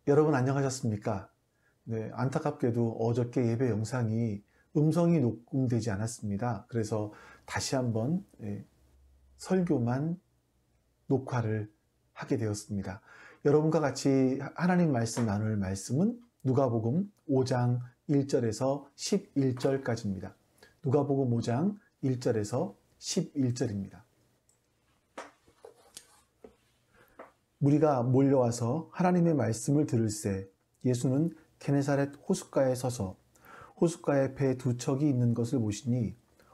여러분 안녕하셨습니까? 네, 안타깝게도 어저께 예배 영상이 음성이 녹음되지 않았습니다. 그래서 다시 한번 설교만 녹화를 하게 되었습니다. 여러분과 같이 하나님 말씀 나눌 말씀은 누가복음 5장 1절에서 11절까지입니다. 누가복음 5장 1절에서 11절입니다. 무리가 몰려와서 하나님의 말씀을 들을새 예수는 게네사렛 호숫가에 서서 호숫가에 배 두 척이 있는 것을 보시니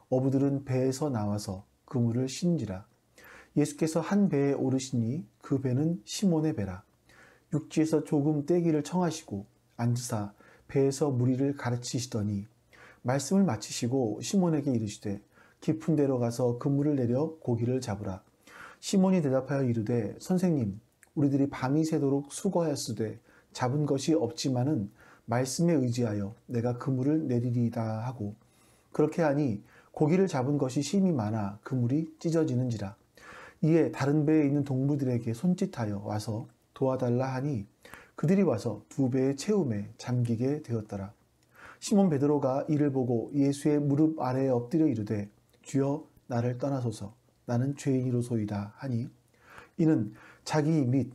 어부들은 배에서 나와서 그물을 신지라. 예수께서 한 배에 오르시니 그 배는 시몬의 배라. 육지에서 조금 떼기를 청하시고 앉으사 배에서 무리를 가르치시더니 말씀을 마치시고 시몬에게 이르시되 깊은 데로 가서 그물을 내려 고기를 잡으라. 시몬이 대답하여 이르되 선생님 우리들이 밤이 새도록 수고하였으되 잡은 것이 없지만은 말씀에 의지하여 내가 그물을 내리리이다 하고 그렇게 하니 고기를 잡은 것이 심히 많아 그물이 찢어지는지라. 이에 다른 배에 있는 동무들에게 손짓하여 와서 도와달라 하니 그들이 와서 두 배의 채움에 잠기게 되었더라. 시몬 베드로가 이를 보고 예수의 무릎 아래에 엎드려 이르되 주여 나를 떠나소서 나는 죄인이로소이다 하니 이는 자기 및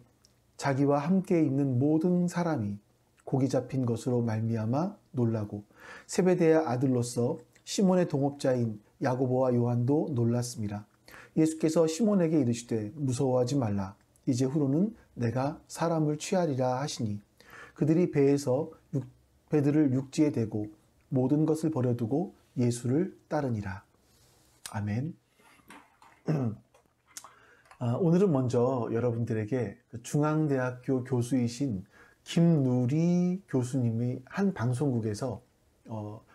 자기와 함께 있는 모든 사람이 고기 잡힌 것으로 말미암아 놀라고 세베대의 아들로서 시몬의 동업자인 야고보와 요한도 놀랐습니다. 예수께서 시몬에게 이르시되 무서워하지 말라. 이제 후로는 내가 사람을 취하리라 하시니 그들이 배들을 육지에 대고 모든 것을 버려두고 예수를 따르니라. 아멘. 오늘은 먼저 여러분들에게 중앙대학교 교수이신 김누리 교수님이 한 방송국에서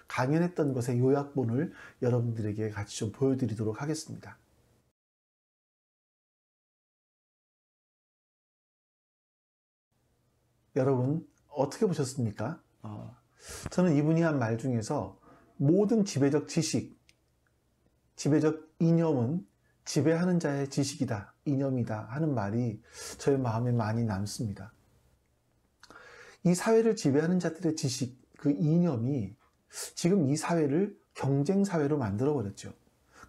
강연했던 것의 요약본을 여러분들에게 같이 좀 보여드리도록 하겠습니다. 여러분 어떻게 보셨습니까? 저는 이분이 한 말 중에서 모든 지배적 지식, 지배적 이념은 지배하는 자의 지식이다, 이념이다 하는 말이 저의 마음에 많이 남습니다. 이 사회를 지배하는 자들의 지식, 그 이념이 지금 이 사회를 경쟁 사회로 만들어 버렸죠.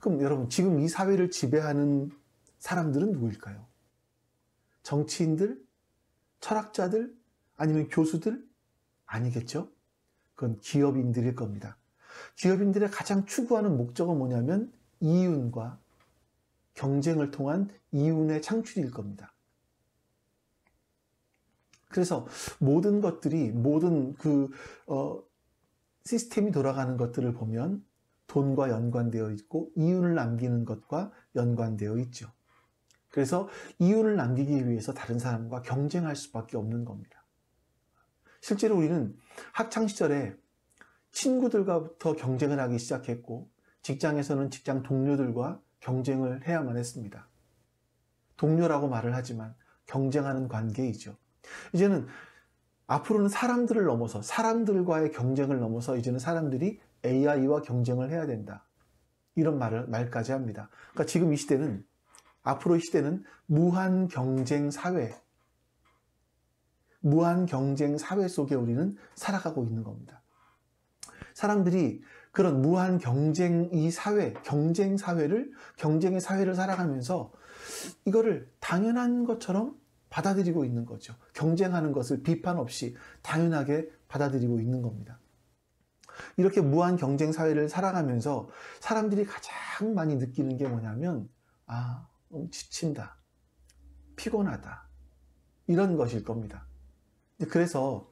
그럼 여러분 지금 이 사회를 지배하는 사람들은 누구일까요? 정치인들? 철학자들? 아니면 교수들? 아니겠죠? 그건 기업인들일 겁니다. 기업인들의 가장 추구하는 목적은 뭐냐면 이윤과 경쟁을 통한 이윤의 창출일 겁니다. 그래서 모든 것들이 모든 시스템이 돌아가는 것들을 보면 돈과 연관되어 있고 이윤을 남기는 것과 연관되어 있죠. 그래서 이윤을 남기기 위해서 다른 사람과 경쟁할 수밖에 없는 겁니다. 실제로 우리는 학창시절에 친구들과부터 경쟁을 하기 시작했고 직장에서는 직장 동료들과 경쟁을 해야만 했습니다. 동료라고 말을 하지만 경쟁하는 관계이죠. 이제는 앞으로는 사람들을 넘어서 사람들과의 경쟁을 넘어서 이제는 사람들이 AI와 경쟁을 해야 된다. 이런 말까지 합니다. 그러니까 지금 이 시대는 앞으로 이 시대는 무한 경쟁 사회 속에 우리는 살아가고 있는 겁니다. 사람들이 그런 무한 경쟁의 경쟁의 사회를 살아가면서 이거를 당연한 것처럼 받아들이고 있는 거죠. 경쟁하는 것을 비판 없이 당연하게 받아들이고 있는 겁니다. 이렇게 무한 경쟁 사회를 살아가면서 사람들이 가장 많이 느끼는 게 뭐냐면 지친다, 피곤하다 이런 것일 겁니다. 그래서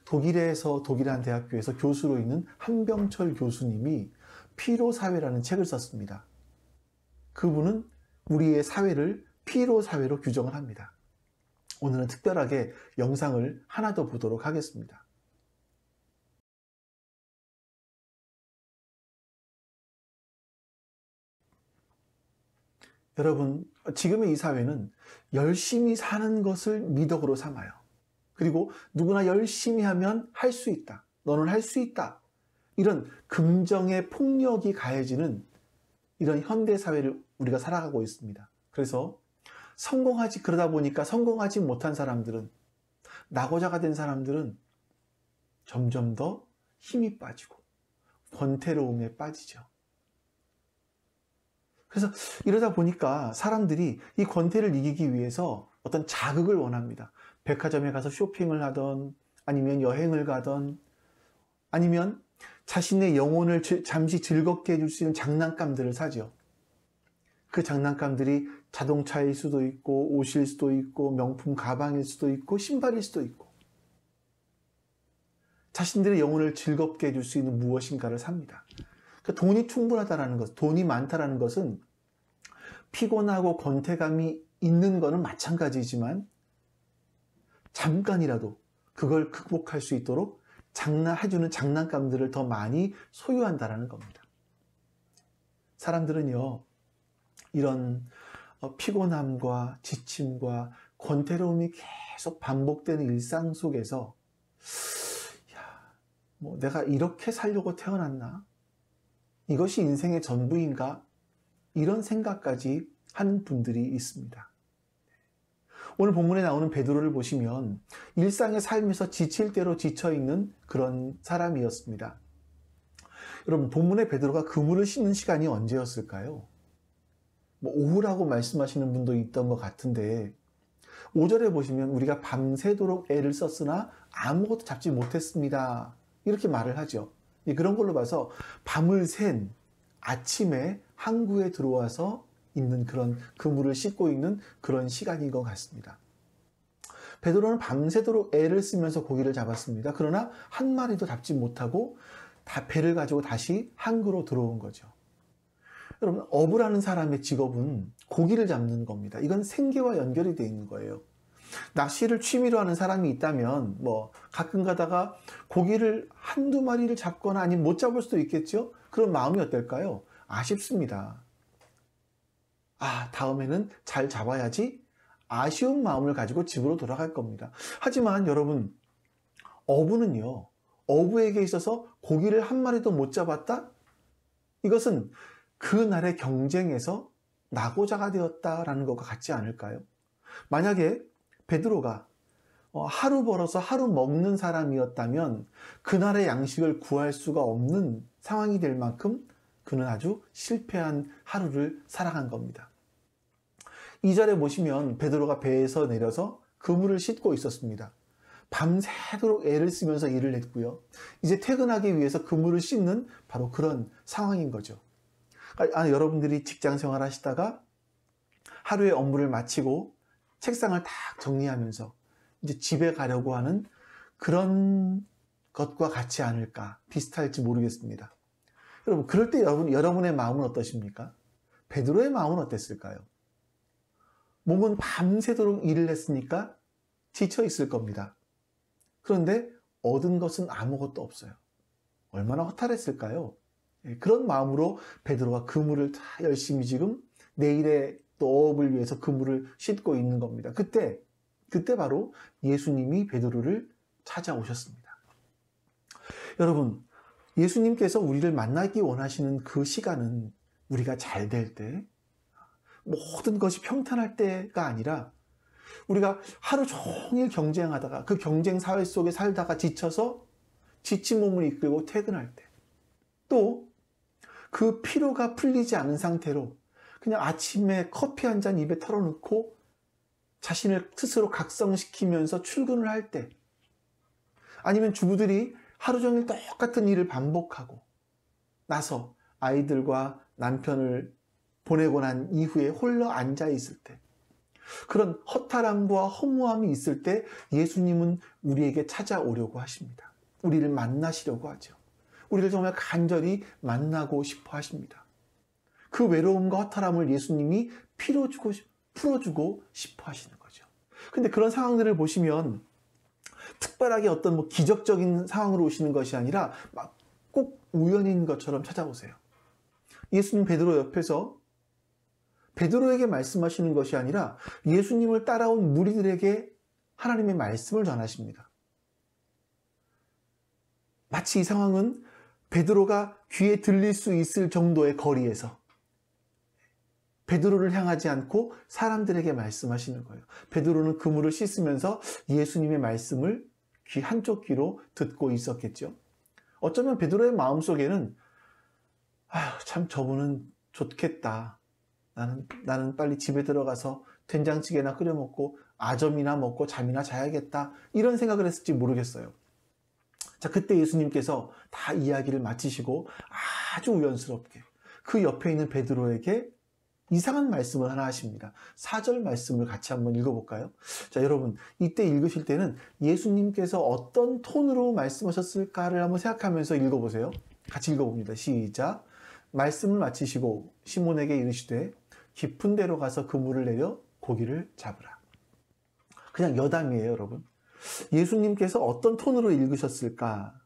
독일 한 대학교에서 교수로 있는 한병철 교수님이 피로사회라는 책을 썼습니다. 그분은 우리의 사회를 피로사회로 규정을 합니다. 오늘은 특별하게 영상을 하나 더 보도록 하겠습니다. 여러분, 지금의 이 사회는 열심히 사는 것을 미덕으로 삼아요. 그리고 누구나 열심히 하면 할 수 있다. 너는 할 수 있다. 이런 긍정의 폭력이 가해지는 이런 현대사회를 우리가 살아가고 있습니다. 그래서 그러다 보니까 성공하지 못한 사람들은 낙오자가 된 사람들은 점점 더 힘이 빠지고 권태로움에 빠지죠. 그래서 이러다 보니까 사람들이 이 권태를 이기기 위해서 어떤 자극을 원합니다. 백화점에 가서 쇼핑을 하던, 아니면 여행을 가던, 아니면 자신의 영혼을 잠시 즐겁게 해줄 수 있는 장난감들을 사죠. 그 장난감들이 자동차일 수도 있고, 옷일 수도 있고, 명품 가방일 수도 있고, 신발일 수도 있고, 자신들의 영혼을 즐겁게 해줄 수 있는 무엇인가를 삽니다. 그러니까 돈이 충분하다라는 것, 돈이 많다라는 것은 피곤하고 권태감이 있는 것은 마찬가지지만 잠깐이라도 그걸 극복할 수 있도록 해주는 장난감들을 더 많이 소유한다라는 겁니다. 사람들은요, 이런 피곤함과 지침과 권태로움이 계속 반복되는 일상 속에서 내가 이렇게 살려고 태어났나? 이것이 인생의 전부인가? 이런 생각까지 하는 분들이 있습니다. 오늘 본문에 나오는 베드로를 보시면 일상의 삶에서 지칠 대로 지쳐있는 그런 사람이었습니다. 여러분, 본문의 베드로가 그물을 씻는 시간이 언제였을까요? 오후라고 말씀하시는 분도 있던 것 같은데 5절에 보시면 우리가 밤새도록 애를 썼으나 아무것도 잡지 못했습니다. 이렇게 말을 하죠. 그런 걸로 봐서 밤을 샌 아침에 항구에 들어와서 있는 그런 그물을 씻고 있는 그런 시간인 것 같습니다. 베드로는 밤새도록 애를 쓰면서 고기를 잡았습니다. 그러나 한 마리도 잡지 못하고 다 배를 가지고 다시 항구로 들어온 거죠. 여러분, 어부라는 사람의 직업은 고기를 잡는 겁니다. 이건 생계와 연결이 되어 있는 거예요. 낚시를 취미로 하는 사람이 있다면 가끔 가다가 고기를 한두 마리를 잡거나 아니면 못 잡을 수도 있겠죠. 그런 마음이 어떨까요? 아쉽습니다. 다음에는 잘 잡아야지, 아쉬운 마음을 가지고 집으로 돌아갈 겁니다. 하지만 여러분, 어부는요, 어부에게 있어서 고기를 한 마리도 못 잡았다? 이것은 그날의 경쟁에서 낙오자가 되었다라는 것과 같지 않을까요? 만약에 베드로가 하루 벌어서 하루 먹는 사람이었다면 그날의 양식을 구할 수가 없는 상황이 될 만큼 그는 아주 실패한 하루를 살아간 겁니다. 2절에 보시면 베드로가 배에서 내려서 그물을 씻고 있었습니다. 밤새도록 애를 쓰면서 일을 했고요. 이제 퇴근하기 위해서 그물을 씻는 바로 그런 상황인 거죠. 여러분들이 직장 생활 하시다가 하루의 업무를 마치고 책상을 딱 정리하면서 이제 집에 가려고 하는 그런 것과 같지 않을까, 비슷할지 모르겠습니다. 여러분, 그럴 때 여러분의 마음은 어떠십니까? 베드로의 마음은 어땠을까요? 몸은 밤새도록 일을 했으니까 지쳐 있을 겁니다. 그런데 얻은 것은 아무것도 없어요. 얼마나 허탈했을까요? 그런 마음으로 베드로가 그물을 다 열심히 지금 내일의 또 어업을 위해서 그물을 씻고 있는 겁니다. 그때 바로 예수님이 베드로를 찾아오셨습니다. 여러분, 예수님께서 우리를 만나기 원하시는 그 시간은 우리가 잘 될 때, 모든 것이 평탄할 때가 아니라 우리가 하루 종일 경쟁하다가 그 경쟁 사회 속에 살다가 지쳐서 지친 몸을 이끌고 퇴근할 때, 또 그 피로가 풀리지 않은 상태로 그냥 아침에 커피 한 잔 입에 털어놓고 자신을 스스로 각성시키면서 출근을 할 때, 아니면 주부들이 하루 종일 똑같은 일을 반복하고 나서 아이들과 남편을 보내고 난 이후에 홀로 앉아 있을 때, 그런 허탈함과 허무함이 있을 때 예수님은 우리에게 찾아오려고 하십니다. 우리를 만나시려고 하죠. 우리를 정말 간절히 만나고 싶어 하십니다. 그 외로움과 허탈함을 예수님이 풀어주고 싶어 하시는 거죠. 근데 그런 상황들을 보시면 특별하게 어떤 기적적인 상황으로 오시는 것이 아니라 막 꼭 우연인 것처럼 찾아오세요. 예수님 베드로 옆에서 베드로에게 말씀하시는 것이 아니라 예수님을 따라온 무리들에게 하나님의 말씀을 전하십니다. 마치 이 상황은 베드로가 귀에 들릴 수 있을 정도의 거리에서 베드로를 향하지 않고 사람들에게 말씀하시는 거예요. 베드로는 그물을 씻으면서 예수님의 말씀을 귀 한쪽 귀로 듣고 있었겠죠. 어쩌면 베드로의 마음속에는 아휴, 참 저분은 좋겠다. 나는 빨리 집에 들어가서 된장찌개나 끓여 먹고 아점이나 먹고 잠이나 자야겠다. 이런 생각을 했을지 모르겠어요. 자, 그때 예수님께서 다 이야기를 마치시고 아주 우연스럽게 그 옆에 있는 베드로에게 이상한 말씀을 하나 하십니다. 4절 말씀을 같이 한번 읽어볼까요? 자, 여러분, 이때 읽으실 때는 예수님께서 어떤 톤으로 말씀하셨을까를 한번 생각하면서 읽어보세요. 같이 읽어봅니다. 시작. 말씀을 마치시고 시몬에게 이르시되 깊은 데로 가서 그물을 내려 고기를 잡으라. 그냥 여담이에요, 여러분. 예수님께서 어떤 톤으로 읽으셨을까?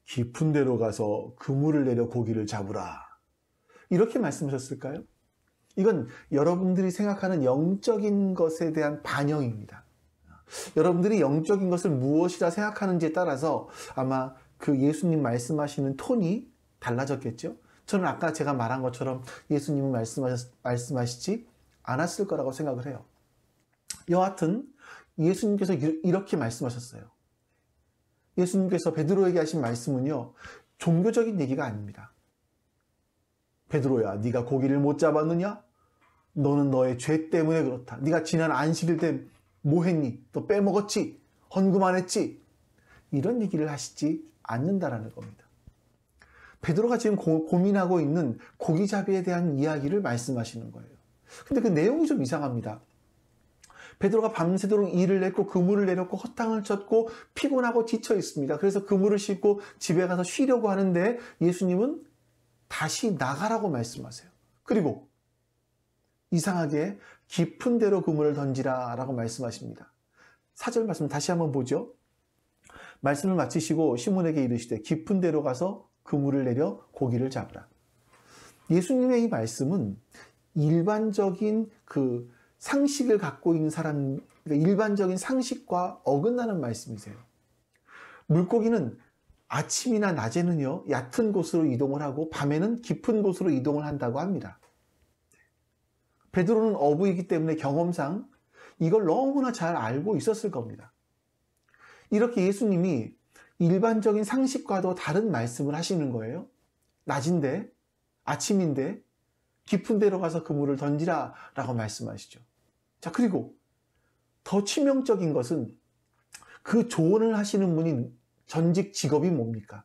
깊은 데로 가서 그물을 내려 고기를 잡으라. 이렇게 말씀하셨을까요? 이건 여러분들이 생각하는 영적인 것에 대한 반영입니다. 여러분들이 영적인 것을 무엇이라 생각하는지에 따라서 아마 그 예수님 말씀하시는 톤이 달라졌겠죠? 저는 아까 제가 말한 것처럼 예수님은 말씀하시지 않았을 거라고 생각을 해요. 여하튼 예수님께서 이렇게 말씀하셨어요. 예수님께서 베드로에게 하신 말씀은요, 종교적인 얘기가 아닙니다. 베드로야, 네가 고기를 못 잡았느냐? 너는 너의 죄 때문에 그렇다. 네가 지난 안식일 때 뭐 했니? 너 빼먹었지? 헌금 안 했지? 이런 얘기를 하시지 않는다라는 겁니다. 베드로가 지금 고민하고 있는 고기잡이에 대한 이야기를 말씀하시는 거예요. 근데 그 내용이 좀 이상합니다. 베드로가 밤새도록 일을 했고 그물을 내렸고 허탕을 쳤고 피곤하고 지쳐 있습니다. 그래서 그물을 싣고 집에 가서 쉬려고 하는데 예수님은 다시 나가라고 말씀하세요. 그리고 이상하게 깊은 데로 그물을 던지라 라고 말씀하십니다. 4절 말씀 다시 한번 보죠. 말씀을 마치시고 시몬에게 이르시되 깊은 데로 가서 그물을 내려 고기를 잡으라. 예수님의 이 말씀은 일반적인 그 상식을 갖고 있는 사람, 일반적인 상식과 어긋나는 말씀이세요. 물고기는 아침이나 낮에는요, 얕은 곳으로 이동을 하고 밤에는 깊은 곳으로 이동을 한다고 합니다. 베드로는 어부이기 때문에 경험상 이걸 너무나 잘 알고 있었을 겁니다. 이렇게 예수님이 일반적인 상식과도 다른 말씀을 하시는 거예요. 낮인데, 아침인데, 깊은 데로 가서 그물을 던지라 라고 말씀하시죠. 자, 그리고 더 치명적인 것은 그 조언을 하시는 분이 전직 직업이 뭡니까?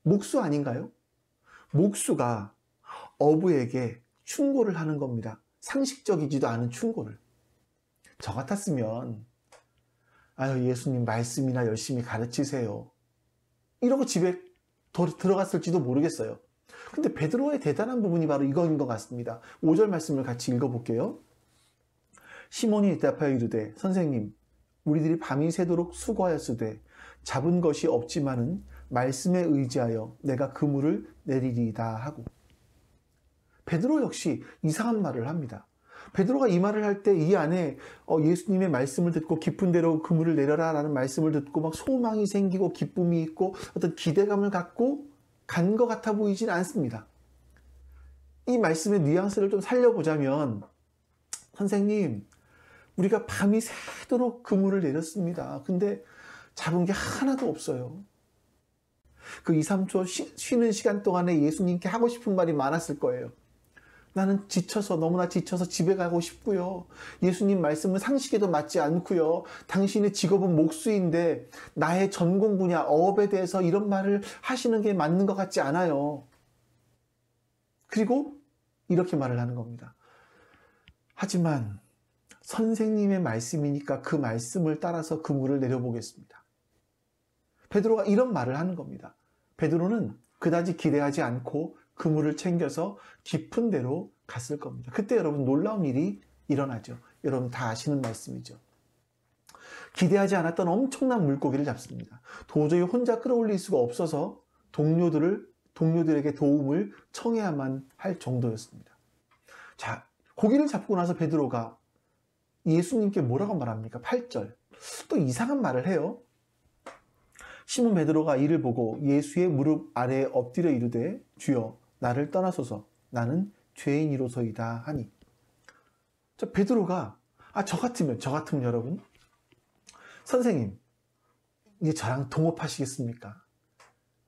목수 아닌가요? 목수가 어부에게 충고를 하는 겁니다. 상식적이지도 않은 충고를. 저 같았으면 아유, 예수님 말씀이나 열심히 가르치세요. 이러고 집에 들어갔을지도 모르겠어요. 근데 베드로의 대단한 부분이 바로 이거인 것 같습니다. 5절 말씀을 같이 읽어볼게요. 시몬이 대답하여 이르되 선생님, 우리들이 밤이 새도록 수고하였으되 잡은 것이 없지만은 말씀에 의지하여 내가 그물을 내리리이다 하고. 베드로 역시 이상한 말을 합니다. 베드로가 이 말을 할 때 이 안에 예수님의 말씀을 듣고 깊은 데로 그물을 내려라 라는 말씀을 듣고 막 소망이 생기고 기쁨이 있고 어떤 기대감을 갖고 간 것 같아 보이진 않습니다. 이 말씀의 뉘앙스를 좀 살려보자면 선생님, 우리가 밤이 새도록 그물을 내렸습니다. 근데 잡은 게 하나도 없어요. 그 2, 3초 쉬는 시간 동안에 예수님께 하고 싶은 말이 많았을 거예요. 나는 너무나 지쳐서 집에 가고 싶고요. 예수님 말씀은 상식에도 맞지 않고요. 당신의 직업은 목수인데 나의 전공 분야, 어업에 대해서 이런 말을 하시는 게 맞는 것 같지 않아요. 그리고 이렇게 말을 하는 겁니다. 하지만 선생님의 말씀이니까 그 말씀을 따라서 그물을 내려보겠습니다. 베드로가 이런 말을 하는 겁니다. 베드로는 그다지 기대하지 않고 그물을 챙겨서 깊은 데로 갔을 겁니다. 그때 여러분 놀라운 일이 일어나죠. 여러분 다 아시는 말씀이죠. 기대하지 않았던 엄청난 물고기를 잡습니다. 도저히 혼자 끌어올릴 수가 없어서 동료들에게 도움을 청해야만 할 정도였습니다. 자, 고기를 잡고 나서 베드로가 예수님께 뭐라고 말합니까? 8절. 또 이상한 말을 해요. 시몬 베드로가 이를 보고 예수의 무릎 아래에 엎드려 이르되 주여 나를 떠나소서 나는 죄인이로소이다 하니. 베드로가 저 같으면 여러분, 선생님 이제 저랑 동업하시겠습니까?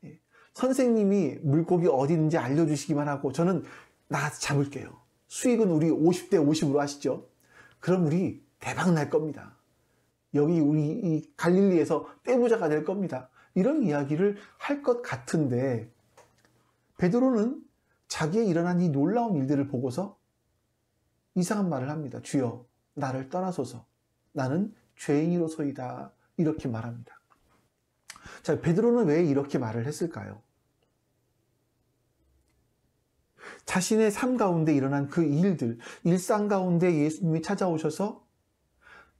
예. 선생님이 물고기 어디 있는지 알려주시기만 하고 저는 나가서 잡을게요. 수익은 우리 50대 50으로 하시죠. 그럼 우리 대박 날 겁니다. 여기 우리 이 갈릴리에서 떼부자가 될 겁니다. 이런 이야기를 할 것 같은데 베드로는 자기의 일어난 이 놀라운 일들을 보고서 이상한 말을 합니다. 주여, 나를 떠나소서. 나는 죄인이로소이다. 이렇게 말합니다. 자, 베드로는 왜 이렇게 말을 했을까요? 자신의 삶 가운데 일어난 그 일들, 일상 가운데 예수님이 찾아오셔서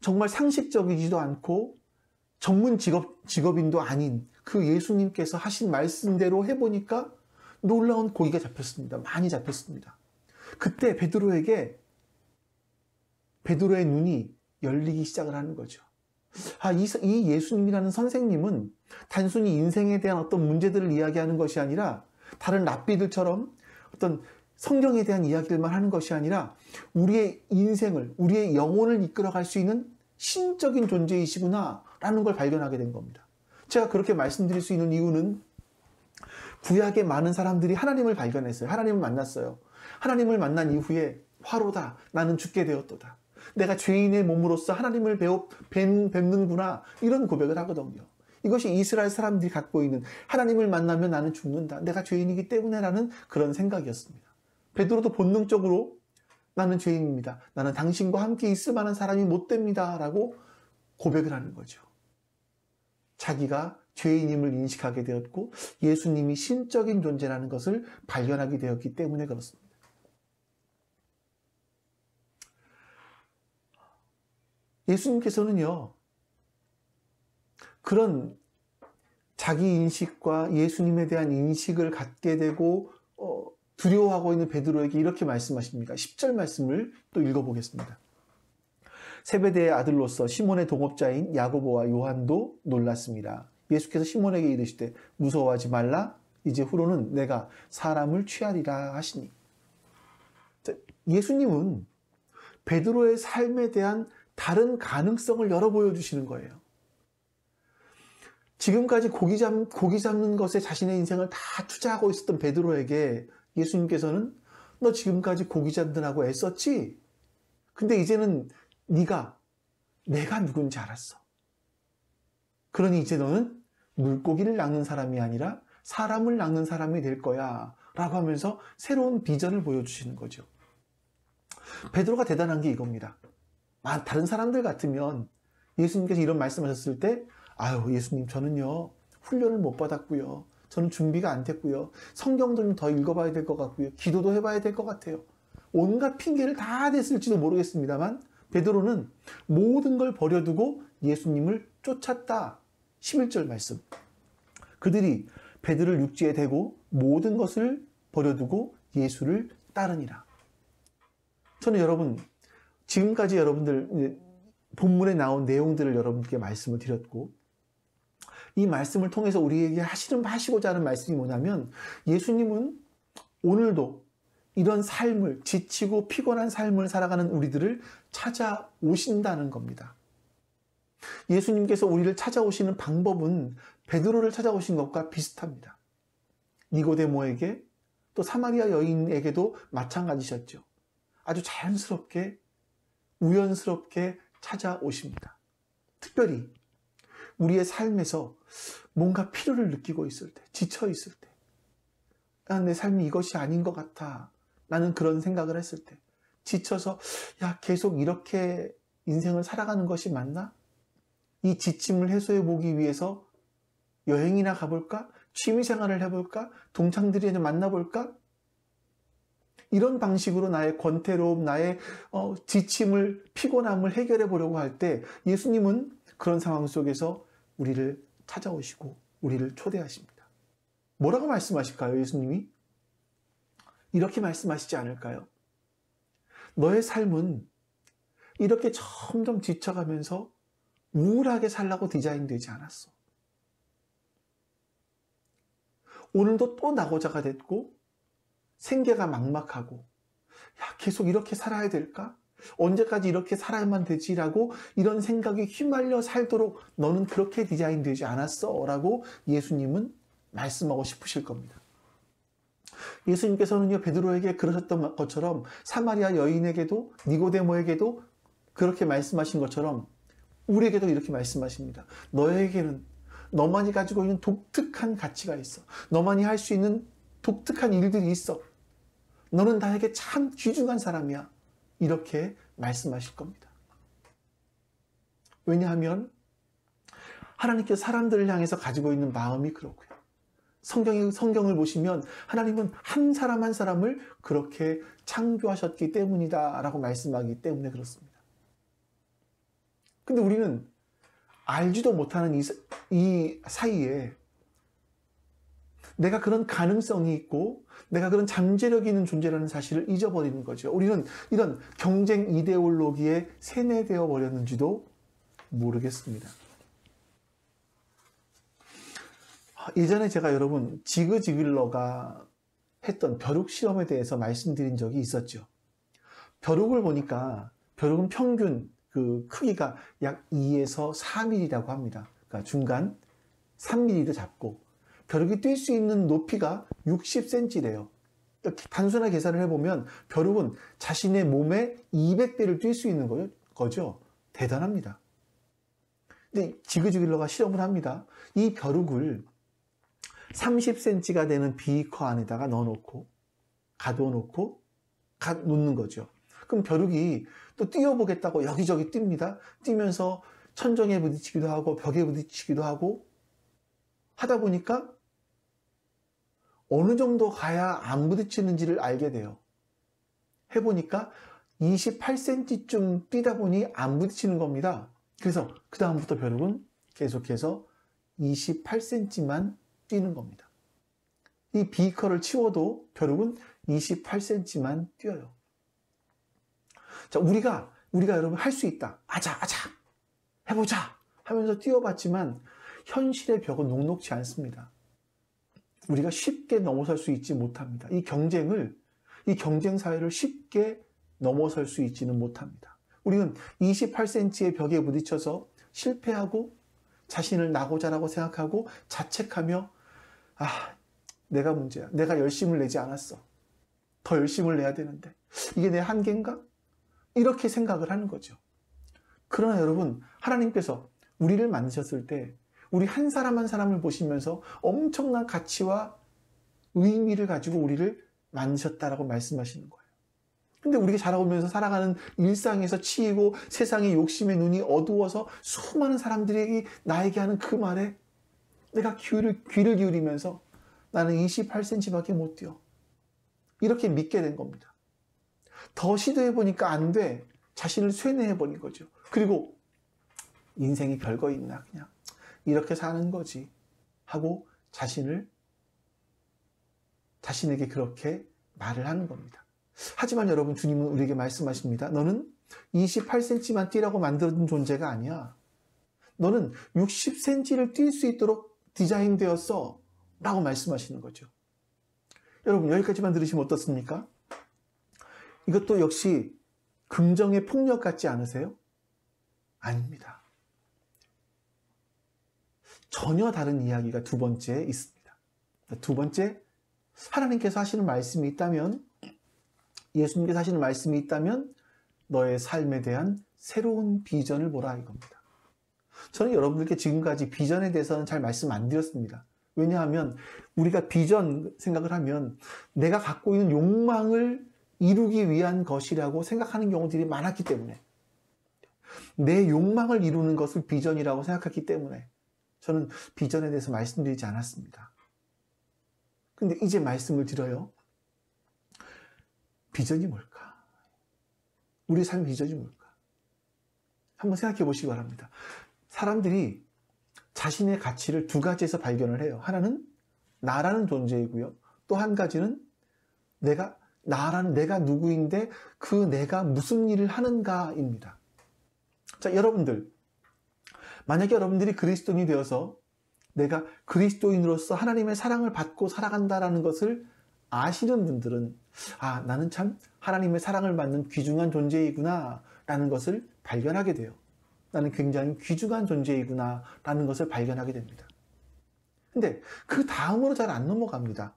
정말 상식적이지도 않고 전문 직업인도 아닌 그 예수님께서 하신 말씀대로 해보니까 놀라운 고기가 잡혔습니다. 많이 잡혔습니다. 그때 베드로의 눈이 열리기 시작을 하는 거죠. 이 예수님이라는 선생님은 단순히 인생에 대한 어떤 문제들을 이야기하는 것이 아니라 다른 랍비들처럼 어떤 성경에 대한 이야기들만 하는 것이 아니라 우리의 인생을, 우리의 영혼을 이끌어갈 수 있는 신적인 존재이시구나 라는 걸 발견하게 된 겁니다. 제가 그렇게 말씀드릴 수 있는 이유는 구약의 많은 사람들이 하나님을 발견했어요. 하나님을 만났어요. 하나님을 만난 이후에 화로다. 나는 죽게 되었도다. 내가 죄인의 몸으로서 하나님을 뵙는구나. 이런 고백을 하거든요. 이것이 이스라엘 사람들이 갖고 있는 하나님을 만나면 나는 죽는다. 내가 죄인이기 때문에라는 그런 생각이었습니다. 베드로도 본능적으로 나는 죄인입니다. 나는 당신과 함께 있을 만한 사람이 못 됩니다. 라고 고백을 하는 거죠. 자기가 죄인임을 인식하게 되었고 예수님이 신적인 존재라는 것을 발견하게 되었기 때문에 그렇습니다. 예수님께서는요, 그런 자기 인식과 예수님에 대한 인식을 갖게 되고 두려워하고 있는 베드로에게 이렇게 말씀하십니다. 10절 말씀을 또 읽어보겠습니다. 세베대의 아들로서 시몬의 동업자인 야고보와 요한도 놀랐습니다. 예수께서 시몬에게 이르시되 무서워하지 말라. 이제 후로는 내가 사람을 취하리라 하시니. 예수님은 베드로의 삶에 대한 다른 가능성을 열어 보여주시는 거예요. 지금까지 고기 잡는 것에 자신의 인생을 다 투자하고 있었던 베드로에게 예수님께서는 너 지금까지 고기 잡느라고 애썼지? 근데 이제는 네가 내가 누군지 알았어. 그러니 이제 너는 물고기를 낚는 사람이 아니라 사람을 낚는 사람이 될 거야 라고 하면서 새로운 비전을 보여주시는 거죠. 베드로가 대단한 게 이겁니다. 다른 사람들 같으면 예수님께서 이런 말씀하셨을 때 예수님 저는요 훈련을 못 받았고요. 저는 준비가 안 됐고요. 성경도 좀 더 읽어봐야 될 것 같고요. 기도도 해봐야 될 것 같아요. 온갖 핑계를 다 댔을지도 모르겠습니다만 베드로는 모든 걸 버려두고 예수님을 쫓았다. 11절 말씀. 그들이 베드로를 육지에 대고 모든 것을 버려두고 예수를 따르니라. 저는 여러분 지금까지 여러분들 본문에 나온 내용들을 여러분께 말씀을 드렸고 이 말씀을 통해서 우리에게 하시고자 하는 말씀이 뭐냐면 예수님은 오늘도 이런 삶을 지치고 피곤한 삶을 살아가는 우리들을 찾아오신다는 겁니다. 예수님께서 우리를 찾아오시는 방법은 베드로를 찾아오신 것과 비슷합니다. 니고데모에게 또 사마리아 여인에게도 마찬가지셨죠. 아주 자연스럽게 우연스럽게 찾아오십니다. 특별히 우리의 삶에서 뭔가 필요를 느끼고 있을 때, 지쳐 있을 때, 내 삶이 이것이 아닌 것 같아. 나는 그런 생각을 했을 때, 지쳐서 계속 이렇게 인생을 살아가는 것이 맞나? 이 지침을 해소해 보기 위해서 여행이나 가볼까? 취미생활을 해볼까? 동창들이 만나볼까? 이런 방식으로 나의 권태로움, 나의 지침을, 피곤함을 해결해 보려고 할 때 예수님은 그런 상황 속에서 우리를 찾아오시고 우리를 초대하십니다. 뭐라고 말씀하실까요, 예수님이? 이렇게 말씀하시지 않을까요? 너의 삶은 이렇게 점점 지쳐가면서 우울하게 살라고 디자인되지 않았어. 오늘도 또 낙오자가 됐고 생계가 막막하고 계속 이렇게 살아야 될까? 언제까지 이렇게 살아야만 되지라고 이런 생각에 휘말려 살도록 너는 그렇게 디자인되지 않았어 라고 예수님은 말씀하고 싶으실 겁니다. 예수님께서는요, 베드로에게 그러셨던 것처럼 사마리아 여인에게도 니고데모에게도 그렇게 말씀하신 것처럼 우리에게도 이렇게 말씀하십니다. 너에게는 너만이 가지고 있는 독특한 가치가 있어. 너만이 할 수 있는 독특한 일들이 있어. 너는 나에게 참 귀중한 사람이야. 이렇게 말씀하실 겁니다. 왜냐하면 하나님께서 사람들을 향해서 가지고 있는 마음이 그렇고요. 성경을 보시면 하나님은 한 사람 한 사람을 그렇게 창조하셨기 때문이다 라고 말씀하기 때문에 그렇습니다. 근데 우리는 알지도 못하는 이 사이에 내가 그런 가능성이 있고 내가 그런 잠재력이 있는 존재라는 사실을 잊어버리는 거죠. 우리는 이런 경쟁 이데올로기에 세뇌되어 버렸는지도 모르겠습니다. 예전에 제가 여러분 지그 지글러가 했던 벼룩 실험에 대해서 말씀드린 적이 있었죠. 벼룩을 보니까 벼룩은 평균 그 크기가 약 2에서 4mm라고 합니다. 그러니까 중간 3mm를 잡고 벼룩이 뛸 수 있는 높이가 60cm래요. 단순하게 계산을 해보면 벼룩은 자신의 몸의 200배를 뛸 수 있는 거죠. 대단합니다. 근데 지그지글러가 실험을 합니다. 이 벼룩을 30cm가 되는 비커 안에다가 넣어놓고 가둬놓고 놓는 거죠. 그럼 벼룩이 또 뛰어보겠다고 여기저기 뜁니다. 뛰면서 천정에 부딪히기도 하고 벽에 부딪히기도 하고 하다 보니까 어느 정도 가야 안 부딪히는지를 알게 돼요. 해보니까 28cm쯤 뛰다 보니 안 부딪히는 겁니다. 그래서 그 다음부터 벼룩은 계속해서 28cm만 뛰는 겁니다. 이 비커를 치워도 벼룩은 28cm만 뛰어요. 자, 우리가 여러분 할 수 있다. 아자, 해보자 하면서 뛰어봤지만 현실의 벽은 녹록지 않습니다. 우리가 쉽게 넘어설 수 있지 못합니다. 이 경쟁 사회를 쉽게 넘어설 수 있지는 못합니다. 우리는 28cm의 벽에 부딪혀서 실패하고 자신을 나고자라고 생각하고 자책하며 내가 문제야. 내가 열심을 내지 않았어. 더 열심을 내야 되는데 이게 내 한계인가? 이렇게 생각을 하는 거죠. 그러나 여러분, 하나님께서 우리를 만드셨을 때 우리 한 사람 한 사람을 보시면서 엄청난 가치와 의미를 가지고 우리를 만드셨다라고 말씀하시는 거예요. 근데 우리가 자라오면서 살아가는 일상에서 치이고 세상의 욕심의 눈이 어두워서 수많은 사람들이 나에게 하는 그 말에 내가 귀를 기울이면서 나는 28cm밖에 못 뛰어. 이렇게 믿게 된 겁니다. 더 시도해보니까 안 돼. 자신을 쇠뇌해버린 거죠. 그리고 인생이 별거 있나 그냥 이렇게 사는 거지 하고 자신에게 그렇게 말을 하는 겁니다. 하지만 여러분, 주님은 우리에게 말씀하십니다. 너는 28cm만 뛰라고 만들어진 존재가 아니야. 너는 60cm를 뛸 수 있도록 디자인되었어 라고 말씀하시는 거죠. 여러분, 여기까지만 들으시면 어떻습니까? 이것도 역시 긍정의 폭력 같지 않으세요? 아닙니다. 전혀 다른 이야기가 두 번째에 있습니다. 두 번째, 하나님께서 하시는 말씀이 있다면, 예수님께서 하시는 말씀이 있다면 너의 삶에 대한 새로운 비전을 보라 이겁니다. 저는 여러분들께 지금까지 비전에 대해서는 잘 말씀 안 드렸습니다. 왜냐하면 우리가 비전 생각을 하면 내가 갖고 있는 욕망을 이루기 위한 것이라고 생각하는 경우들이 많았기 때문에, 내 욕망을 이루는 것을 비전이라고 생각했기 때문에 저는 비전에 대해서 말씀드리지 않았습니다. 근데 이제 말씀을 드려요. 비전이 뭘까? 우리 삶의 비전이 뭘까? 한번 생각해 보시기 바랍니다. 사람들이 자신의 가치를 두 가지에서 발견을 해요. 하나는 나라는 존재이고요. 또 한 가지는 내가 누구인데 그 내가 무슨 일을 하는가입니다. 자, 여러분들, 만약에 여러분들이 그리스도인이 되어서 내가 그리스도인으로서 하나님의 사랑을 받고 살아간다는 것을 아시는 분들은 아, 나는 참 하나님의 사랑을 받는 귀중한 존재이구나 라는 것을 발견하게 돼요. 나는 굉장히 귀중한 존재이구나 라는 것을 발견하게 됩니다. 근데 그 다음으로 잘 안 넘어갑니다.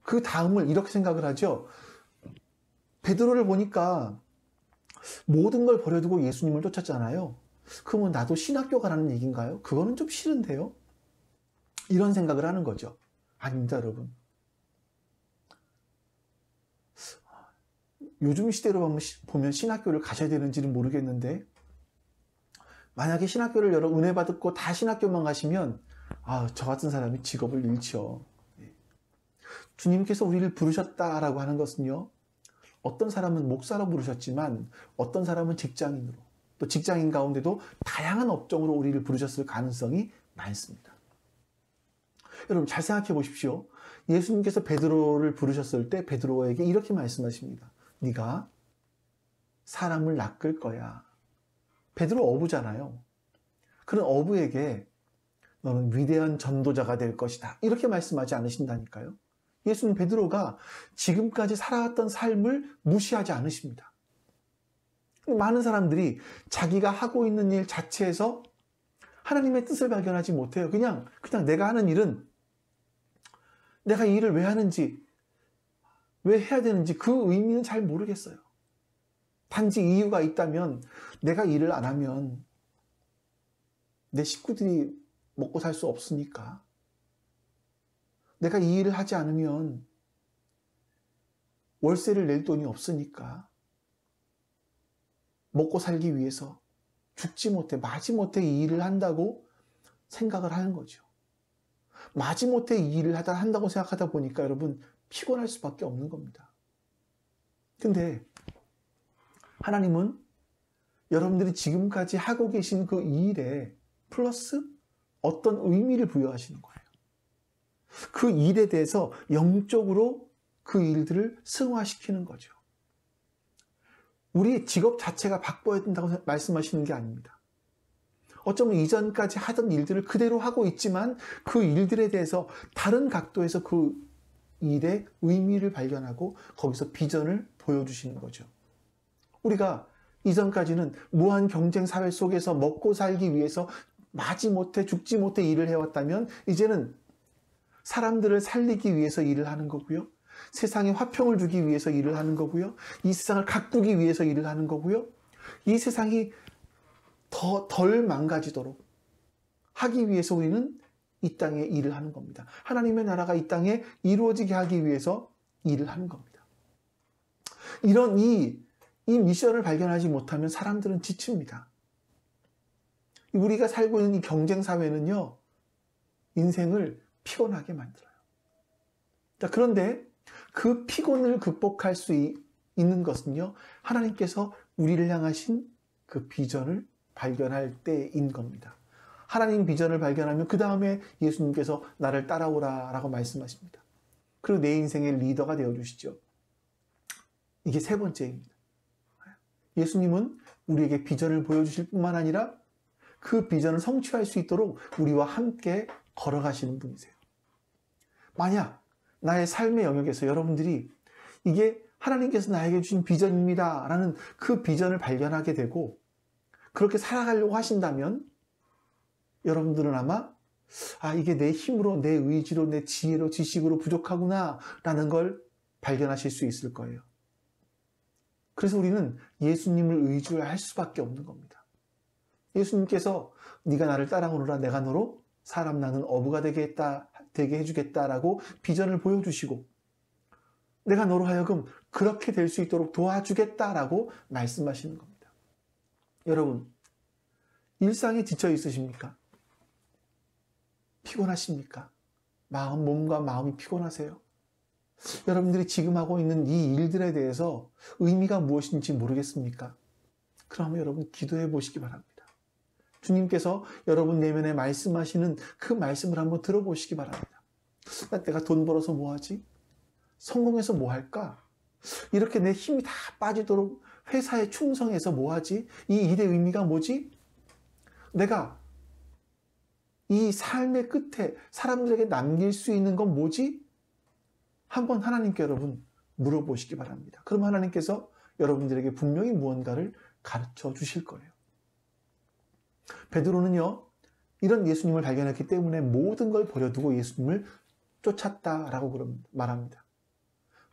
그 다음을 이렇게 생각을 하죠. 베드로를 보니까 모든 걸 버려두고 예수님을 쫓았잖아요. 그러면 나도 신학교 가라는 얘기인가요? 그거는 좀 싫은데요? 이런 생각을 하는 거죠. 아닙니다, 여러분. 요즘 시대로 보면 신학교를 가셔야 되는지는 모르겠는데, 만약에 신학교를 여러 은혜 받고 다 신학교만 가시면 저 같은 사람이 직업을 잃죠. 주님께서 우리를 부르셨다라고 하는 것은요, 어떤 사람은 목사로 부르셨지만 어떤 사람은 직장인으로, 또 직장인 가운데도 다양한 업종으로 우리를 부르셨을 가능성이 많습니다. 여러분 잘 생각해 보십시오. 예수님께서 베드로를 부르셨을 때 베드로에게 이렇게 말씀하십니다. 네가 사람을 낚을 거야. 베드로 어부잖아요. 그런 어부에게 너는 위대한 전도자가 될 것이다. 이렇게 말씀하지 않으신다니까요. 예수는 베드로가 지금까지 살아왔던 삶을 무시하지 않으십니다. 많은 사람들이 자기가 하고 있는 일 자체에서 하나님의 뜻을 발견하지 못해요. 그냥 내가 하는 일은 내가 이 일을 왜 하는지, 왜 해야 되는지 그 의미는 잘 모르겠어요. 단지 이유가 있다면 내가 일을 안 하면 내 식구들이 먹고 살 수 없으니까, 내가 이 일을 하지 않으면 월세를 낼 돈이 없으니까, 먹고 살기 위해서 죽지 못해, 마지못해 이 일을 한다고 생각을 하는 거죠. 마지못해 이 일을 한다고 생각하다 보니까 여러분 피곤할 수밖에 없는 겁니다. 근데 하나님은 여러분들이 지금까지 하고 계신 그 일에 플러스 어떤 의미를 부여하시는 거예요. 그 일에 대해서 영적으로 그 일들을 승화시키는 거죠. 우리의 직업 자체가 바꿔야 된다고 말씀하시는 게 아닙니다. 어쩌면 이전까지 하던 일들을 그대로 하고 있지만 그 일들에 대해서 다른 각도에서 그 일의 의미를 발견하고 거기서 비전을 보여주시는 거죠. 우리가 이전까지는 무한 경쟁 사회 속에서 먹고 살기 위해서 마지못해 죽지 못해 일을 해왔다면 이제는 사람들을 살리기 위해서 일을 하는 거고요. 세상에 화평을 주기 위해서 일을 하는 거고요. 이 세상을 가꾸기 위해서 일을 하는 거고요. 이 세상이 덜 망가지도록 하기 위해서 우리는 이 땅에 일을 하는 겁니다. 하나님의 나라가 이 땅에 이루어지게 하기 위해서 일을 하는 겁니다. 이런 이 미션을 발견하지 못하면 사람들은 지칩니다. 우리가 살고 있는 이 경쟁 사회는요, 인생을 피곤하게 만들어요. 자, 그런데 그 피곤을 극복할 수 있는 것은요, 하나님께서 우리를 향하신 그 비전을 발견할 때인 겁니다. 하나님 비전을 발견하면 그 다음에 예수님께서 나를 따라오라 라고 말씀하십니다. 그리고 내 인생의 리더가 되어주시죠. 이게 세 번째입니다. 예수님은 우리에게 비전을 보여주실 뿐만 아니라 그 비전을 성취할 수 있도록 우리와 함께 걸어가시는 분이세요. 만약 나의 삶의 영역에서 여러분들이 이게 하나님께서 나에게 주신 비전입니다 라는 그 비전을 발견하게 되고 그렇게 살아가려고 하신다면 여러분들은 아마 이게 내 힘으로, 내 의지로, 내 지혜로, 지식으로 부족하구나 라는 걸 발견하실 수 있을 거예요. 그래서 우리는 예수님을 의지할 수밖에 없는 겁니다. 예수님께서 네가 나를 따라오너라, 내가 너로 사람 낳는 어부가 되게 해주겠다라고 비전을 보여주시고 내가 너로 하여금 그렇게 될 수 있도록 도와주겠다라고 말씀하시는 겁니다. 여러분, 일상에 지쳐 있으십니까? 피곤하십니까? 몸과 마음이 피곤하세요? 여러분들이 지금 하고 있는 이 일들에 대해서 의미가 무엇인지 모르겠습니까? 그러면 여러분 기도해 보시기 바랍니다. 주님께서 여러분 내면에 말씀하시는 그 말씀을 한번 들어보시기 바랍니다. 내가 돈 벌어서 뭐 하지? 성공해서 뭐 할까? 이렇게 내 힘이 다 빠지도록 회사에 충성해서 뭐 하지? 이 일의 의미가 뭐지? 내가 이 삶의 끝에 사람들에게 남길 수 있는 건 뭐지? 한번 하나님께 여러분 물어보시기 바랍니다. 그럼 하나님께서 여러분들에게 분명히 무언가를 가르쳐 주실 거예요. 베드로는요, 이런 예수님을 발견했기 때문에 모든 걸 버려두고 예수님을 쫓았다라고 말합니다.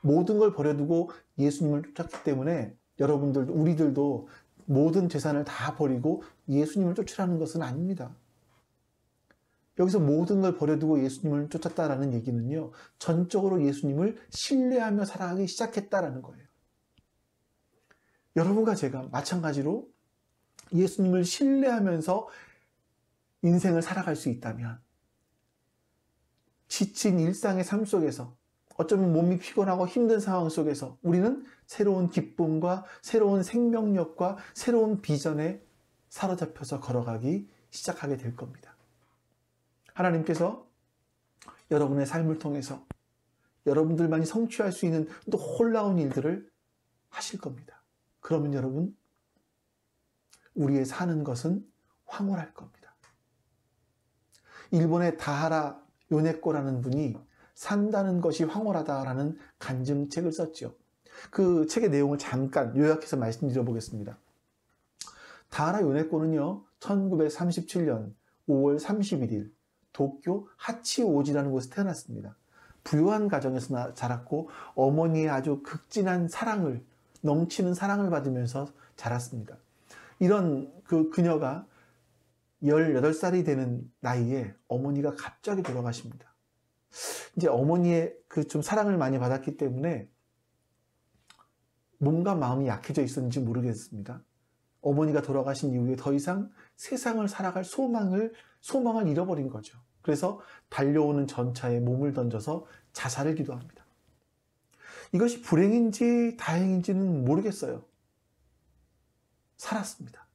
모든 걸 버려두고 예수님을 쫓았기 때문에 여러분들, 우리들도 모든 재산을 다 버리고 예수님을 쫓으라는 것은 아닙니다. 여기서 모든 걸 버려두고 예수님을 쫓았다라는 얘기는요, 전적으로 예수님을 신뢰하며 살아가기 시작했다라는 거예요. 여러분과 제가 마찬가지로 예수님을 신뢰하면서 인생을 살아갈 수 있다면, 지친 일상의 삶 속에서, 어쩌면 몸이 피곤하고 힘든 상황 속에서 우리는 새로운 기쁨과 새로운 생명력과 새로운 비전에 사로잡혀서 걸어가기 시작하게 될 겁니다. 하나님께서 여러분의 삶을 통해서 여러분들만이 성취할 수 있는 놀라운 일들을 하실 겁니다. 그러면 여러분, 우리의 사는 것은 황홀할 겁니다. 일본의 다하라 요네코라는 분이 산다는 것이 황홀하다라는 간증책을 썼죠. 그 책의 내용을 잠깐 요약해서 말씀드려 보겠습니다. 다하라 요네코는요, 1937년 5월 31일 도쿄 하치오지라는 곳에 태어났습니다. 부유한 가정에서 자랐고 어머니의 아주 극진한 사랑을, 넘치는 사랑을 받으면서 자랐습니다. 이런 그녀가 18살이 되는 나이에 어머니가 갑자기 돌아가십니다. 이제 어머니의 좀 사랑을 많이 받았기 때문에 몸과 마음이 약해져 있었는지 모르겠습니다. 어머니가 돌아가신 이후에 더 이상 세상을 살아갈 소망을 잃어버린 거죠. 그래서 달려오는 전차에 몸을 던져서 자살을 기도합니다. 이것이 불행인지 다행인지는 모르겠어요. 살았습니다.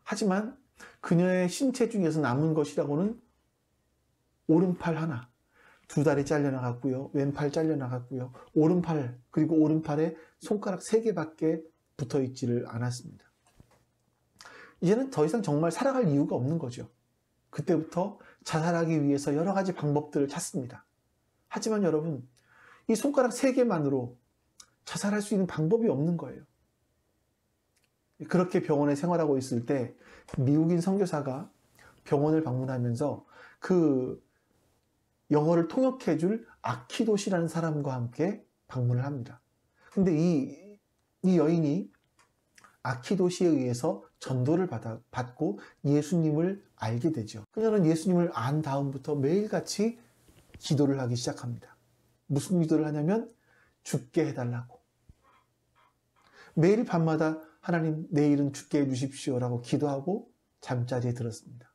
하지만 그녀의 신체 중에서 남은 것이라고는 오른팔 하나, 두 다리 잘려나갔고요. 왼팔 잘려나갔고요. 오른팔, 그리고 오른팔에 손가락 3개밖에 붙어있지를 않았습니다. 이제는 더 이상 정말 살아갈 이유가 없는 거죠. 그때부터 자살하기 위해서 여러 가지 방법들을 찾습니다. 하지만 여러분, 이 손가락 3개만으로 자살할 수 있는 방법이 없는 거예요. 그렇게 병원에 생활하고 있을 때 미국인 선교사가 병원을 방문하면서 그 영어를 통역해줄 아키도시라는 사람과 함께 방문을 합니다. 근데 이 여인이 아키도시에 의해서 전도를 받고 예수님을 알게 되죠. 그녀는 예수님을 안 다음부터 매일같이 기도를 하기 시작합니다. 무슨 기도를 하냐면 죽게 해달라고. 매일 밤마다 하나님, 내일은 죽게 해주십시오 라고 기도하고 잠자리에 들었습니다.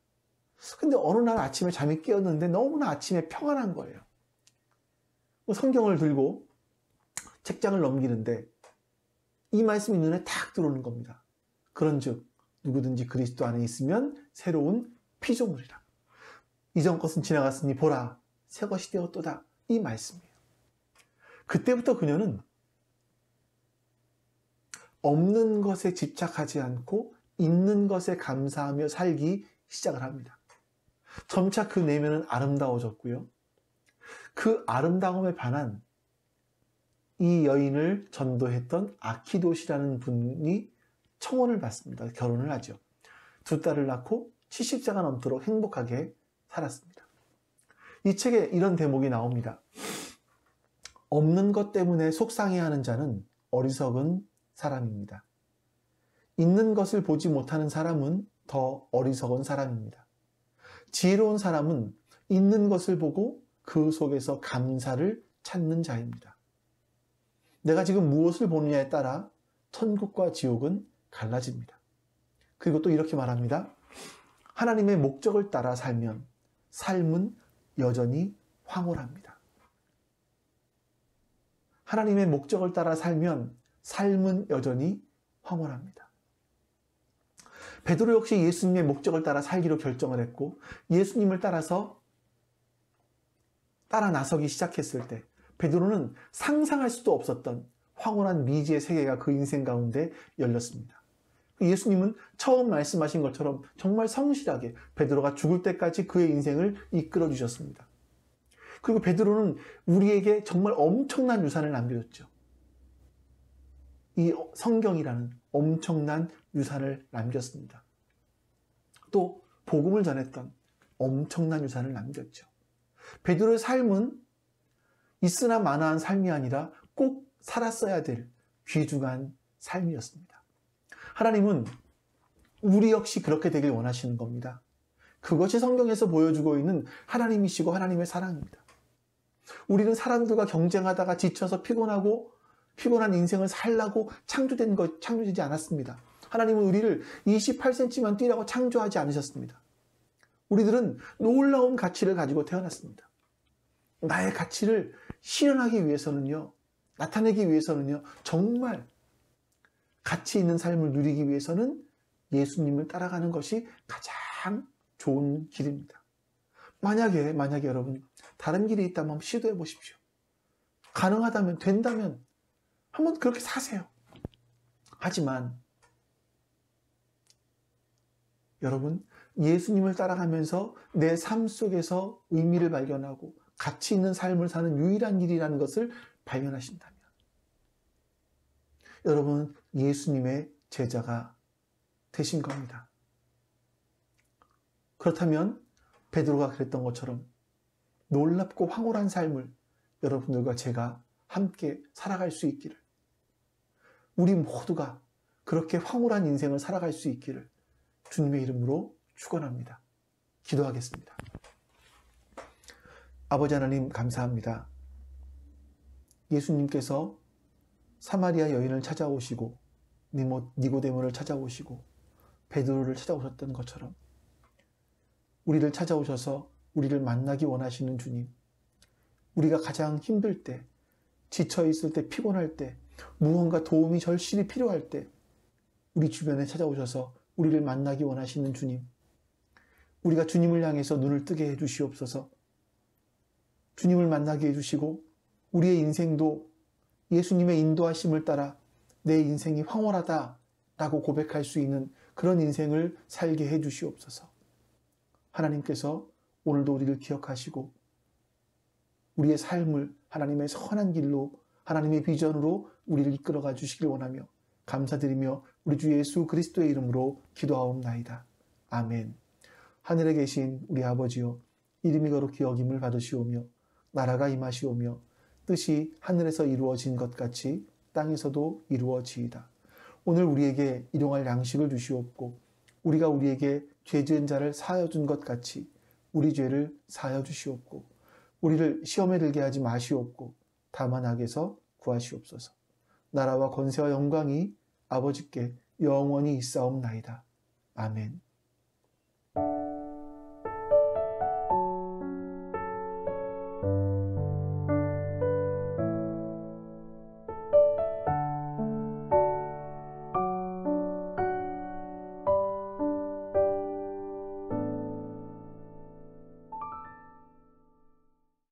근데 어느 날 아침에 잠이 깨었는데 너무나 아침에 평안한 거예요. 성경을 들고 책장을 넘기는데 이 말씀이 눈에 탁 들어오는 겁니다. 그런즉 누구든지 그리스도 안에 있으면 새로운 피조물이라. 이전 것은 지나갔으니 보라, 새 것이 되었도다. 이 말씀이에요. 그때부터 그녀는 없는 것에 집착하지 않고 있는 것에 감사하며 살기 시작을 합니다. 점차 그 내면은 아름다워졌고요. 그 아름다움에 반한 이 여인을 전도했던 아키도시라는 분이 청혼을 받습니다. 결혼을 하죠. 2딸을 낳고 70세가 넘도록 행복하게 살았습니다. 이 책에 이런 대목이 나옵니다. 없는 것 때문에 속상해하는 자는 어리석은 사람입니다. 있는 것을 보지 못하는 사람은 더 어리석은 사람입니다. 지혜로운 사람은 있는 것을 보고 그 속에서 감사를 찾는 자입니다. 내가 지금 무엇을 보느냐에 따라 천국과 지옥은 갈라집니다. 그리고 또 이렇게 말합니다. 하나님의 목적을 따라 살면 삶은 여전히 황홀합니다. 하나님의 목적을 따라 살면 삶은 여전히 황홀합니다. 베드로 역시 예수님의 목적을 따라 살기로 결정을 했고 예수님을 따라 나서기 시작했을 때 베드로는 상상할 수도 없었던 황홀한 미지의 세계가 그 인생 가운데 열렸습니다. 예수님은 처음 말씀하신 것처럼 정말 성실하게 베드로가 죽을 때까지 그의 인생을 이끌어 주셨습니다. 그리고 베드로는 우리에게 정말 엄청난 유산을 남겨줬죠. 이 성경이라는 엄청난 유산을 남겼습니다. 또 복음을 전했던 엄청난 유산을 남겼죠. 베드로의 삶은 있으나 마나한 삶이 아니라 꼭 살았어야 될 귀중한 삶이었습니다. 하나님은 우리 역시 그렇게 되길 원하시는 겁니다. 그것이 성경에서 보여주고 있는 하나님이시고 하나님의 사랑입니다. 우리는 사람들과 경쟁하다가 지쳐서 피곤한 인생을 살라고 창조되지 않았습니다. 하나님은 우리를 28cm만 뛰라고 창조하지 않으셨습니다. 우리들은 놀라운 가치를 가지고 태어났습니다. 나의 가치를 실현하기 위해서는요, 나타내기 위해서는요, 정말 가치 있는 삶을 누리기 위해서는 예수님을 따라가는 것이 가장 좋은 길입니다. 만약에 여러분 다른 길이 있다면 한번 시도해 보십시오. 가능하다면, 된다면 한번 그렇게 사세요. 하지만 여러분, 예수님을 따라가면서 내 삶 속에서 의미를 발견하고 가치 있는 삶을 사는 유일한 길이라는 것을 발견하신다면 여러분, 예수님의 제자가 되신 겁니다. 그렇다면 베드로가 그랬던 것처럼 놀랍고 황홀한 삶을 여러분들과 제가 함께 살아갈 수 있기를, 우리 모두가 그렇게 황홀한 인생을 살아갈 수 있기를 주님의 이름으로 축원합니다. 기도하겠습니다. 아버지 하나님, 감사합니다. 예수님께서 사마리아 여인을 찾아오시고 니고데모를 찾아오시고 베드로를 찾아오셨던 것처럼 우리를 찾아오셔서 우리를 만나기 원하시는 주님, 우리가 가장 힘들 때, 지쳐있을 때, 피곤할 때, 무언가 도움이 절실히 필요할 때 우리 주변에 찾아오셔서 우리를 만나기 원하시는 주님, 우리가 주님을 향해서 눈을 뜨게 해주시옵소서. 주님을 만나게 해주시고 우리의 인생도 예수님의 인도하심을 따라 내 인생이 황홀하다라고 고백할 수 있는 그런 인생을 살게 해주시옵소서. 하나님께서 오늘도 우리를 기억하시고 우리의 삶을 하나님의 선한 길로, 하나님의 비전으로 우리를 이끌어가 주시길 원하며 감사드리며 우리 주 예수 그리스도의 이름으로 기도하옵나이다. 아멘. 하늘에 계신 우리 아버지여, 이름이 거룩히 여김을 받으시오며 나라가 임하시오며 뜻이 하늘에서 이루어진 것 같이 땅에서도 이루어지이다. 오늘 우리에게 일용할 양식을 주시옵고 우리가 우리에게 죄 지은 자를 사하여 준 것 같이 우리 죄를 사하여 주시옵고 우리를 시험에 들게 하지 마시옵고 다만 악에서 구하시옵소서. 나라와 권세와 영광이 아버지께 영원히 있사옵나이다. 아멘.